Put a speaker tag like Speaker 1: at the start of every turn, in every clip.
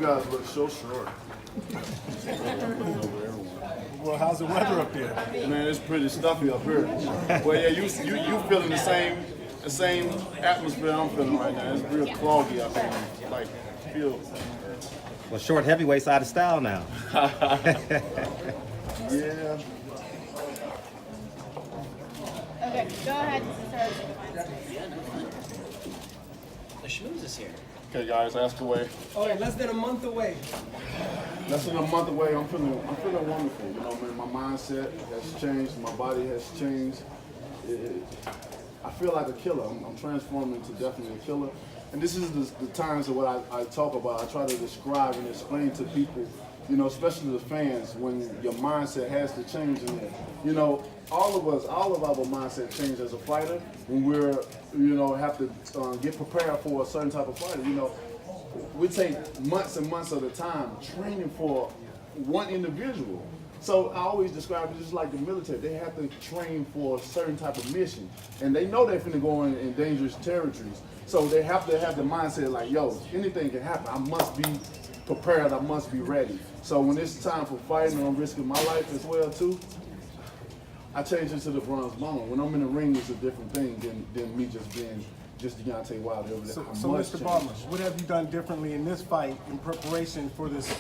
Speaker 1: guys look so short.
Speaker 2: Well, how's the weather up there?
Speaker 1: Man, it's pretty stuffy up here. Well, yeah, you feeling the same atmosphere I'm feeling right now. It's real cloggy up here. Like, feel.
Speaker 3: Well, short heavyweight's out of style now.
Speaker 1: Yeah.
Speaker 4: Okay, go ahead.
Speaker 5: The schmooze is here.
Speaker 1: Okay, guys, ask away.
Speaker 5: All right, less than a month away.
Speaker 1: Less than a month away, I'm feeling wonderful. You know, man, my mindset has changed, my body has changed. I feel like a killer. I'm transforming into definitely a killer. And this is the times of what I talk about. I try to describe and explain to people, you know, especially the fans, when your mindset has to change in there. You know, all of our mindset change as a fighter when we're, you know, have to get prepared for a certain type of fighter. You know, we take months and months at a time training for one individual. So I always describe it just like the military. They have to train for a certain type of mission. And they know they're finna go in dangerous territories. So they have to have the mindset like, yo, anything can happen. I must be prepared, I must be ready. So when it's time for fighting, I'm risking my life as well too, I change into the bronze bomber. When I'm in the ring, it's a different thing than me just being just Deontay Wilder over there.
Speaker 2: So Mr. Bomber, what have you done differently in this fight in preparation for this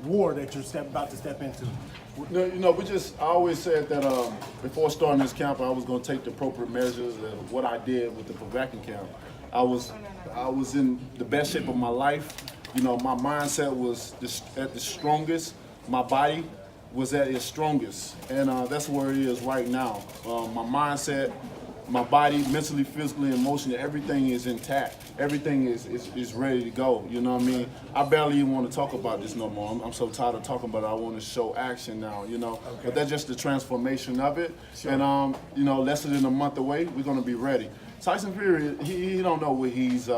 Speaker 2: war that you're about to step into?
Speaker 1: You know, I always said that before starting this camp, I was going to take the appropriate measures of what I did with the Pavacking camp. I was in the best shape of my life. You know, my mindset was at the strongest. My body was at its strongest, and that's where it is right now. My mindset, my body, mentally, physically, emotionally, everything is intact. Everything is ready to go. You know what I mean? I barely even want to talk about this no more. I'm so tired of talking about it. I want to show action now. You know, okay. But that's just the transformation of it. Sure. And you know, less than a month away, we're gonna be ready. Tyson Fury, he don't know what he's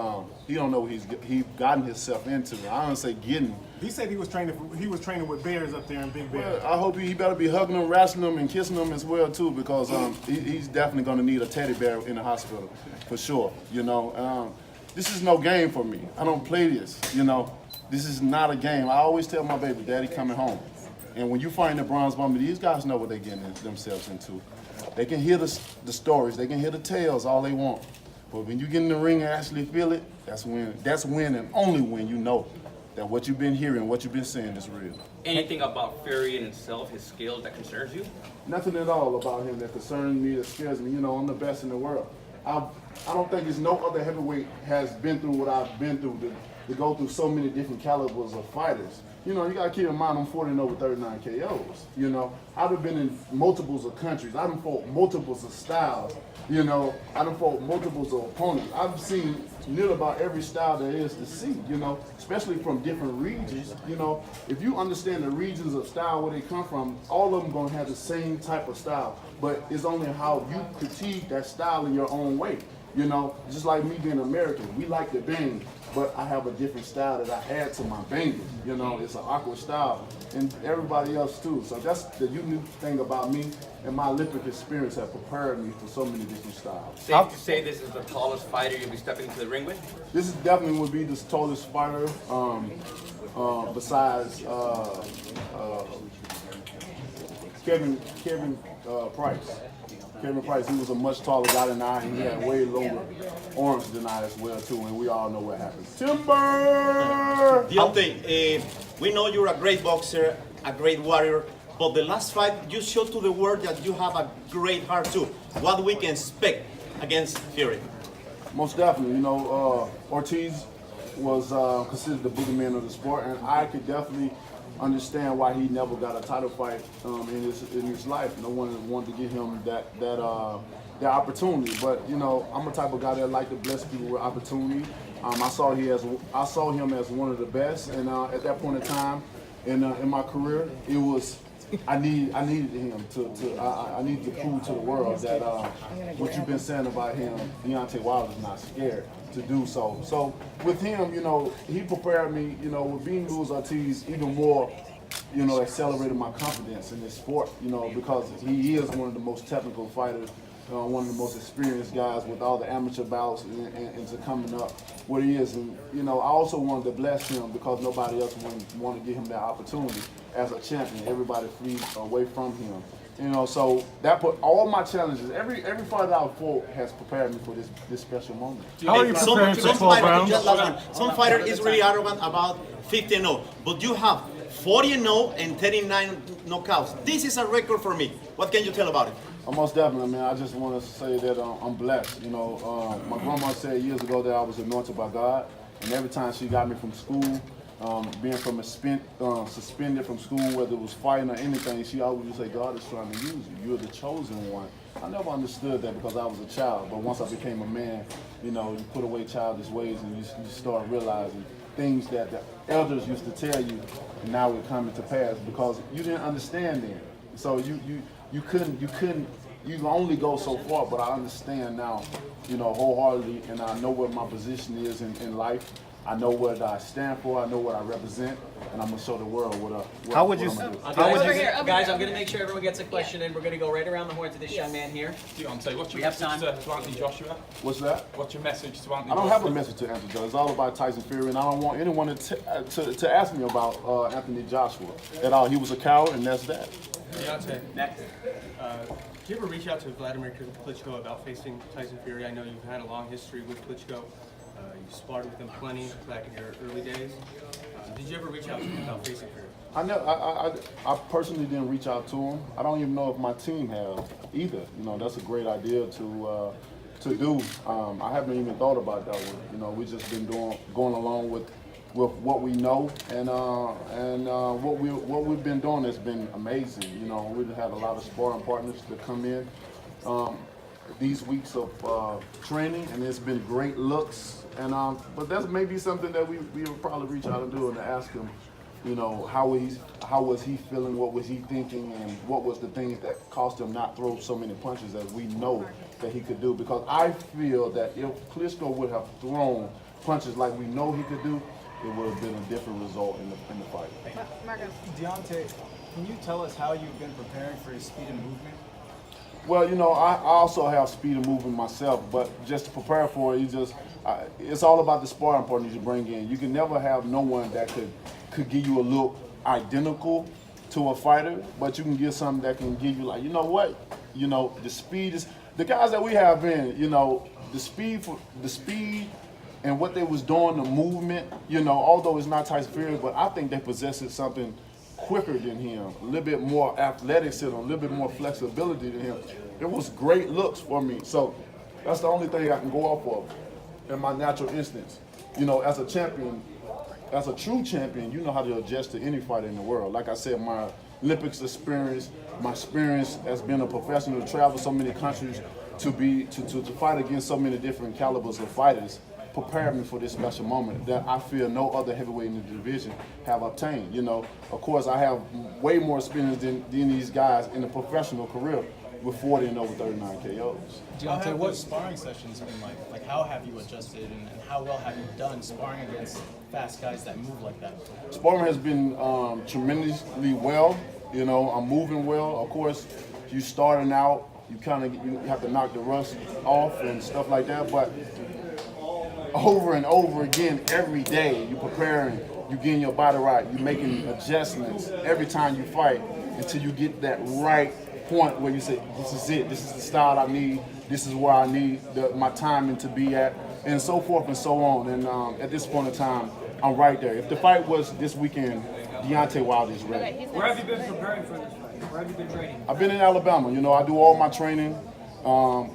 Speaker 1: gotten himself into. I don't say getting.
Speaker 2: He said he was training with bears up there in Big Bear.
Speaker 1: Well, I hope he better be hugging them, wrestling them, and kissing them as well too, because he's definitely gonna need a teddy bear in the hospital, for sure. You know, this is no game for me. I don't play this. You know, this is not a game. I always tell my baby, Daddy coming home. And when you find the bronze bomber, these guys know what they're getting themselves into. They can hear the stories, they can hear the tales all they want. But when you get in the ring and actually feel it, that's when and only when you know that what you've been hearing, what you've been saying is real.
Speaker 6: Anything about Fury in himself, his skills, that concerns you?
Speaker 1: Nothing at all about him that concerns me, that scares me. You know, I'm the best in the world. I don't think there's no other heavyweight has been through what I've been through to go through so many different calibers of fighters. You know, you gotta keep in mind I'm 40 over 39 KOs. You know, I've been in multiples of countries. I done fought multiples of styles. You know, I done fought multiples of opponents. I've seen nearly about every style there is to see, you know, especially from different regions. You know, if you understand the regions of style where they come from, all of them gonna have the same type of style, but it's only how you critique that style in your own way. You know, just like me being American, we like to bang, but I have a different style that I add to my banging. You know, it's an awkward style, and everybody else too. So that's the unique thing about me, and my Olympic experience have prepared me for so many different styles.
Speaker 6: Safe to say this is the tallest fighter you'll be stepping into the ring with?
Speaker 1: This is definitely would be the tallest fighter, besides Kevin Price. Kevin Price, he was a much taller guy than I, and he had way longer arms than I as well too, and we all know what happens. Timber!
Speaker 7: Deontay, we know you're a great boxer, a great warrior, but the last fight you showed to the world that you have a great heart too. What we can expect against Fury?
Speaker 1: Most definitely, you know, Ortiz was considered the boogeyman of the sport, and I could definitely understand why he never got a title fight in his life. No one wanted to give him that opportunity. But you know, I'm a type of guy that like to bless people with opportunity. I saw him as one of the best, and at that point in time in my career, it was I needed him I needed to prove to the world that what you've been saying about him, Deontay Wilder is not scared to do so. So with him, you know, he prepared me, you know, with being Luis Ortiz even more, you know, accelerated my confidence in this sport, you know, because he is one of the most technical fighters one of the most experienced guys with all the amateur bouts and to coming up where he is. And, you know, I also wanted to bless him because nobody else wanted to give him that opportunity as a champion. Everybody fleed away from him. You know, so that put all my challenges, every fight that I fought has prepared me for this special moment.
Speaker 2: How are you preparing for 12 rounds?
Speaker 7: Some fighter is really arrogant about 50-0, but you have 40-0 and 39 knockouts. This is a record for me. What can you tell about it?
Speaker 1: Most definitely, man. I just want to say that I'm blessed. You know, my grandma said years ago that I was anointed by God, and every time she got me from school, being from suspended from school, whether it was fighting or anything, she always would say, God is trying to use you. You're the chosen one. I never understood that because I was a child, but once I became a man, you know, you put away childish ways and you start realizing things that the elders used to tell you, and now it's coming to pass because you didn't understand then. So you couldn't only go so far, but I understand now, you know, wholeheartedly, and I know what my position is in life. I know what I stand for. I know what I represent, and I'm gonna show the world what
Speaker 3: How would you?
Speaker 5: Guys, I'm going to make sure everyone gets a question in. We're going to go right around the horn to this young man here.
Speaker 8: Deontay, what's your
Speaker 5: We have
Speaker 8: message
Speaker 5: time.
Speaker 8: to Anthony Joshua?
Speaker 1: What's that?
Speaker 8: What's your message to Anthony
Speaker 1: I don't
Speaker 8: Joshua?
Speaker 1: have a message to answer, Joe. It's all about Tyson Fury, and I don't want anyone to ask me about Anthony Joshua at all. He was a coward, and that's that.
Speaker 9: Deontay,
Speaker 5: Next.
Speaker 9: do you ever reach out to Vladimir Klitschko about facing Tyson Fury? I know you've had a long history with Klitschko. You sparred with him plenty back in your early days. Did you ever reach out to him about facing Fury?
Speaker 1: I personally didn't reach out to him. I don't even know if my team has either. You know, that's a great idea to do. I haven't even thought about that one. You know, we just been going along with what we know, and what we've been doing has been amazing. You know, we've had a lot of sparring partners that come in these weeks of training, and it's been great looks. And but that's maybe something that we will probably reach out and do and ask him. You know, how was he feeling? What was he thinking? And what was the things that caused him not throw so many punches as we know that he could do? Because I feel that if Klitschko would have thrown punches like we know he could do, it would have been a different result in the fight.
Speaker 4: Marcos.
Speaker 10: Deontay, can you tell us how you've been preparing for his speed and movement?
Speaker 1: Well, you know, I also have speed of movement myself, but just to prepare for it, it's all about the sparring partners you bring in. You can never have no one that could give you a look identical to a fighter, but you can get something that can give you like, you know what? You know, the speed is the guys that we have in, you know, the speed and what they was doing, the movement, you know, although it's not Tyson Fury, but I think they possessed something quicker than him, a little bit more athletics to them, a little bit more flexibility than him. It was great looks for me. So that's the only thing I can go off of in my natural instincts. You know, as a champion, as a true champion, you know how to adjust to any fighter in the world. Like I said, my Olympics experience, my experience as being a professional, to travel so many countries, to fight against so many different calibers of fighters, prepared me for this special moment that I feel no other heavyweight in the division have obtained. You know, of course, I have way more experience than these guys in a professional career with 40 and over 39 KOs.
Speaker 10: Deontay, what sparring sessions been like? Like, how have you adjusted and how well have you done sparring against fast guys that move like that?
Speaker 1: Sparring has been tremendously well. You know, I'm moving well. Of course, you starting out, you have to knock the rust off and stuff like that, but over and over again, every day, you're preparing, you're getting your body right, you're making adjustments every time you fight until you get that right point where you say, this is it, this is the style I need, this is where I need my timing to be at, and so forth and so on. And at this point in time, I'm right there. If the fight was this weekend, Deontay Wilder is ready.
Speaker 4: Where
Speaker 11: have you been preparing for this fight? Where have you been training?
Speaker 1: I've been in Alabama. You know, I do all my training.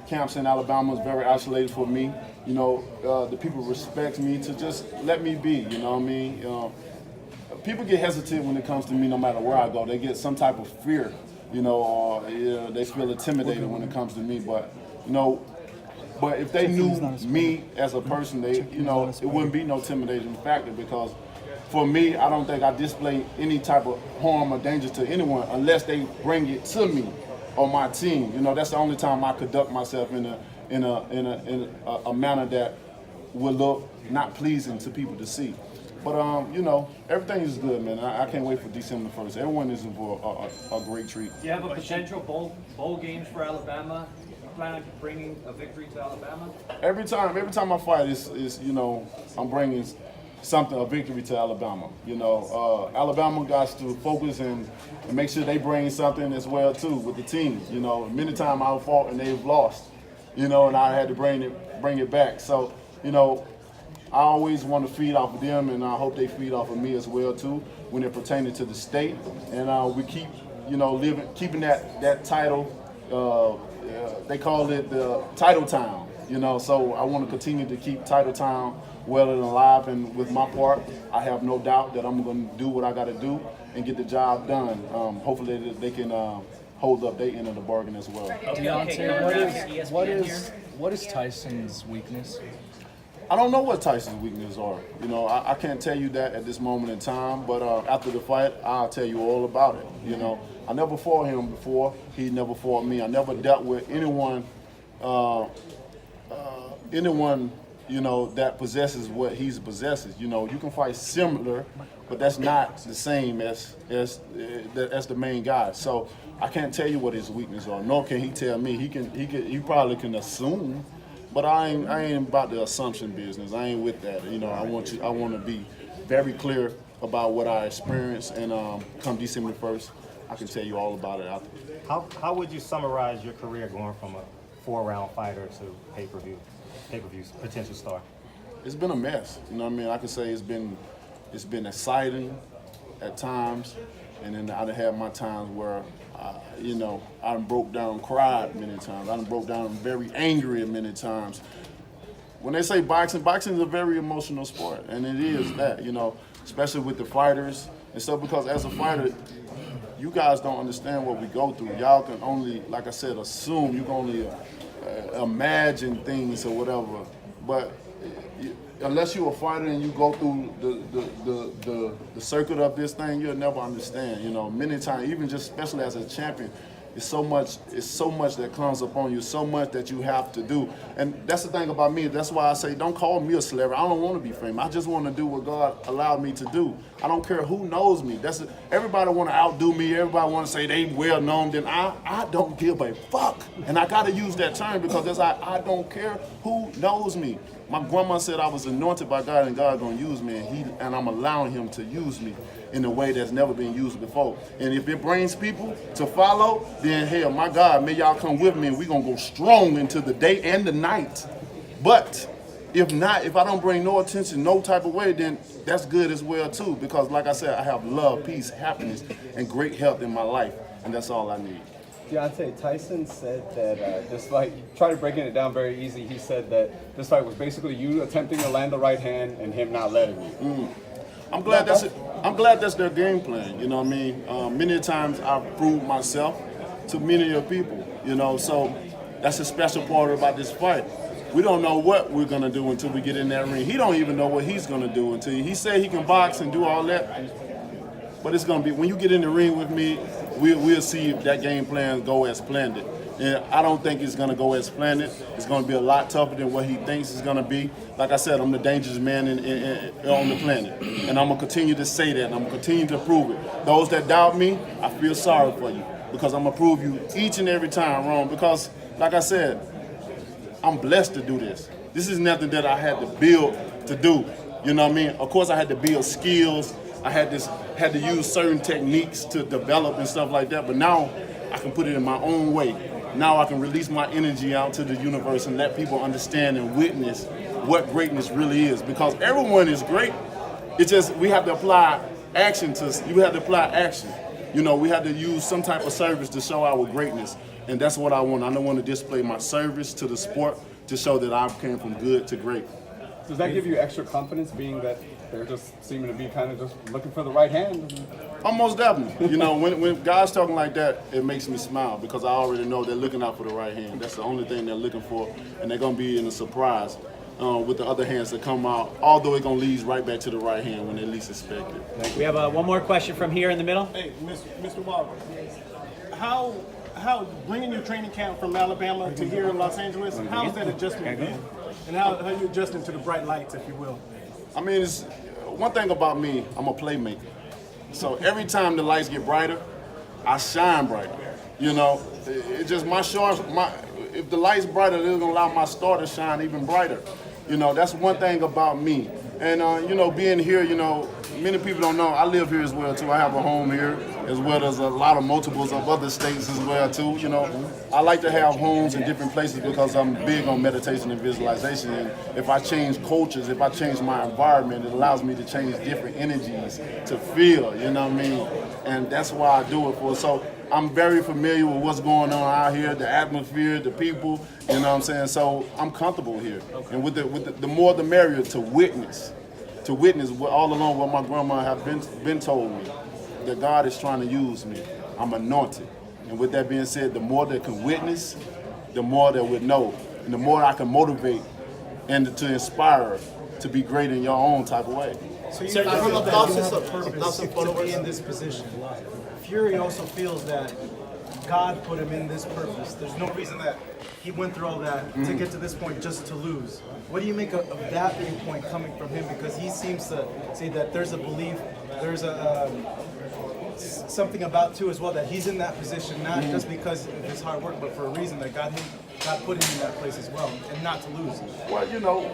Speaker 1: Camps in Alabama is very isolated for me. You know, the people respect me to just let me be, you know what I mean? People get hesitant when it comes to me no matter where I go. They get some type of fear, you know, or they feel intimidated when it comes to me. But, you know, but if they knew me as a person, you know, it wouldn't be no intimidating factor because for me, I don't think I display any type of harm or danger to anyone unless they bring it to me or my team. You know, that's the only time I conduct myself in a manner that will look not pleasing to people to see. But you know, everything is good, man. I can't wait for December 1st. Everyone is in for a great treat.
Speaker 11: Do you have a potential bowl games for Alabama plan on bringing a victory to Alabama?
Speaker 1: Every time I fight, is you know, I'm bringing a victory to Alabama. You know, Alabama got to focus and make sure they bring something as well too with the team. You know, many times I've fought and they've lost. You know, and I had to bring it back. So, you know, I always want to feed off of them, and I hope they feed off of me as well too when it pertaining to the state. And we keep, you know, keeping that title. They call it the Title Town. You know, so I want to continue to keep Title Town well and alive. And with my part, I have no doubt that I'm going to do what I got to do and get the job done. Hopefully they can hold up their end of the bargain as well.
Speaker 10: Deontay, what is Tyson's weakness?
Speaker 1: I don't know what Tyson's weaknesses are. You know, I can't tell you that at this moment in time, but after the fight, I'll tell you all about it. You know, I never fought him before. He never fought me. I never dealt with anyone, you know, that possesses what he possesses. You know, you can fight similar, but that's not the same as the main guy. So I can't tell you what his weaknesses are, nor can he tell me. He probably can assume. But I ain't about the assumption business. I ain't with that. You know, I want to be very clear about what I experienced, and come December 1st, I can tell you all about it after.
Speaker 3: How would you summarize your career going from a 4-round fighter to pay-per-view potential star?
Speaker 1: It's been a mess. You know what I mean? I can say it's been exciting at times, and then I done had my times where you know, I done broke down, cried many times. I done broke down very angry many times. When they say boxing is a very emotional sport, and it is that, you know, especially with the fighters and stuff, because as a fighter, you guys don't understand what we go through. Y'all can only, like I said, assume. You can only imagine things or whatever. But unless you're a fighter and you go through the circuit of this thing, you'll never understand. You know, many times, even just especially as a champion, it's so much that comes upon you, so much that you have to do. And that's the thing about me. That's why I say, don't call me a celebrity. I don't want to be famous. I just want to do what God allowed me to do. I don't care who knows me. Everybody want to outdo me. Everybody want to say they well known. Then I don't give a fuck. And I got to use that term because I don't care who knows me. My grandma said I was anointed by God and God gonna use me, and I'm allowing him to use me in a way that's never been used before. And if it brings people to follow, then hell, my God, may y'all come with me and we're gonna go strong into the day and the night. But if not, if I don't bring no attention, no type of way, then that's good as well too, because like I said, I have love, peace, happiness, and great health in my life, and that's all I need.
Speaker 8: Deontay, Tyson said that this fight, try to breaking it down very easy, he said that this fight was basically you attempting to land the right hand and him not letting you.
Speaker 1: I'm glad that's their game plan, you know what I mean? Many times I've proved myself to many of people, you know, so that's a special part about this fight. We don't know what we're gonna do until we get in that ring. He don't even know what he's gonna do until he said he can box and do all that. But it's gonna be, when you get in the ring with me, we'll see if that game plan go as planned. And I don't think it's gonna go as planned. It's gonna be a lot tougher than what he thinks it's gonna be. Like I said, I'm the dangerous man on the planet. And I'm gonna continue to say that, and I'm gonna continue to prove it. Those that doubt me, I feel sorry for you, because I'm gonna prove you each and every time wrong. Because, like I said, I'm blessed to do this. This is nothing that I had to build to do. You know what I mean? Of course I had to build skills. I had to use certain techniques to develop and stuff like that, but now I can put it in my own way. Now I can release my energy out to the universe and let people understand and witness what greatness really is. Because everyone is great. It's just we have to apply action You know, we have to use some type of service to show our greatness. And that's what I want. I don't want to display my service to the sport to show that I came from good to great.
Speaker 8: Does that give you extra confidence, being that they're just seeming to be kind of just looking for the right hand?
Speaker 1: Almost definitely. You know, when guys talking like that, it makes me smile, because I already know they're looking out for the right hand. That's the only thing they're looking for, and they're going to be in a surprise with the other hands that come out, although it's going to lead right back to the right hand when they least expect it.
Speaker 5: We have one more question from here in the middle.
Speaker 2: Hey, Mr. Walker, how bringing your training camp from Alabama to here in Los Angeles, how has that adjustment been? And how are you adjusting to the bright lights, if you will?
Speaker 1: I mean, it's one thing about me, I'm a playmaker. So every time the lights get brighter, I shine brighter. You know, it just if the light's brighter, it's gonna allow my star to shine even brighter. You know, that's one thing about me. And you know, being here, you know, many people don't know I live here as well too. I have a home here as well as a lot of multiples of other states as well too. You know, I like to have homes in different places because I'm big on meditation and visualization. And if I change cultures, if I change my environment, it allows me to change different energies to feel. You know what I mean? And that's why I do it for. So I'm very familiar with what's going on out here, the atmosphere, the people, you know what I'm saying? So I'm comfortable here. Okay. And with the more the merrier to witness what all along what my grandma have been told me, that God is trying to use me. I'm anointed. And with that being said, the more that can witness, the more that would know. And the more I can motivate and to inspire to be great in your own type of way.
Speaker 10: So you
Speaker 7: Sir,
Speaker 10: feel
Speaker 7: you have
Speaker 10: that
Speaker 7: thousands
Speaker 10: you
Speaker 7: of-
Speaker 10: have a purpose
Speaker 7: thousands of
Speaker 10: to
Speaker 7: followers.
Speaker 10: be in this position. Fury also feels that God put him in this purpose. There's no reason that he went through all that to get to this point just to lose. What do you make of that viewpoint coming from him? Because he seems to say that there's a belief, there's a something about too as well that he's in that position not just because of his hard work, but for a reason that God put him in that place as well, and not to lose.
Speaker 1: Well, you know,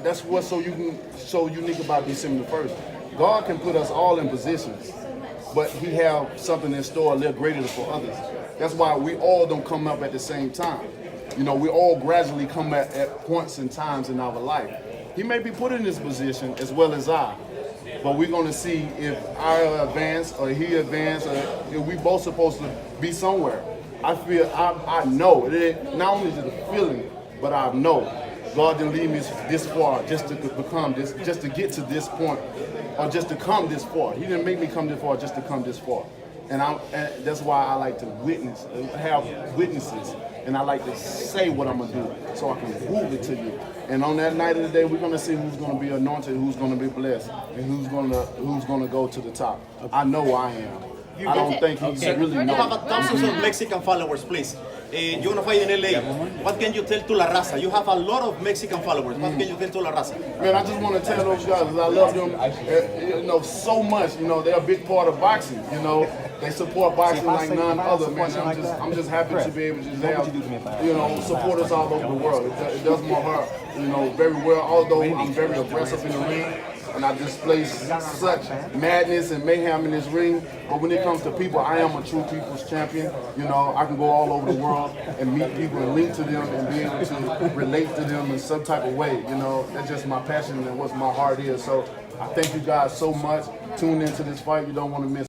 Speaker 1: that's what's so unique about December the 1st. God can put us all in positions, but he have something in store a little greater for others. That's why we all don't come up at the same time. You know, we all gradually come at points and times in our life. He may be put in this position as well as I, but we're going to see if I advance or he advance, or if we both supposed to be somewhere. I feel, I know, it ain't, not only is it a feeling, but I know God didn't lead me this far just to become this, just to get to this point, or just to come this far. He didn't make me come this far just to come this far. And that's why I like to witness, have witnesses, and I like to say what I'm gonna do so I can prove it to you. And on that night of the day, we're gonna see who's gonna be anointed, who's gonna be blessed, and who's gonna go to the top. I know I am. I don't think he's really
Speaker 7: You have
Speaker 1: knows.
Speaker 7: thousands of Mexican followers, please. You're gonna fight in LA. What can you tell to La Raza? You have a lot of Mexican followers. What can you tell to La Raza?
Speaker 1: Man, I just want to tell those guys, I love them, you know, so much. You know, they're a big part of boxing. You know, they support boxing like none other. Man, I'm just happy to be able to just have, you know, supporters all over the world. It does my heart, you know, very well. Although I'm very aggressive in the ring, and I display such madness and mayhem in this ring. But when it comes to people, I am a true people's champion. You know, I can go all over the world and meet people and link to them and be able to relate to them in some type of way. You know, that's just my passion and what my heart is. So I thank you guys so much. Tune into this fight. You don't want to miss.